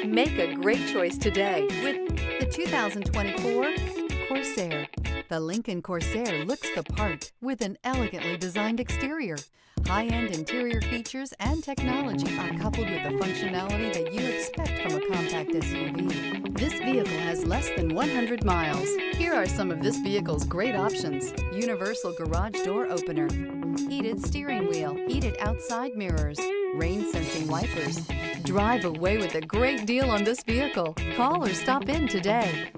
Make a great choice today with the 2024 Corsair. The Lincoln Corsair looks the part with an elegantly designed exterior. High-end interior features and technology are coupled with the functionality that you expect from a compact SUV. This vehicle has less than 100 miles. Here are some of this vehicle's great options: universal garage door opener, heated steering wheel, heated outside mirrors, rain-sensing wipers. Drive away with a great deal on this vehicle. Call or stop in today.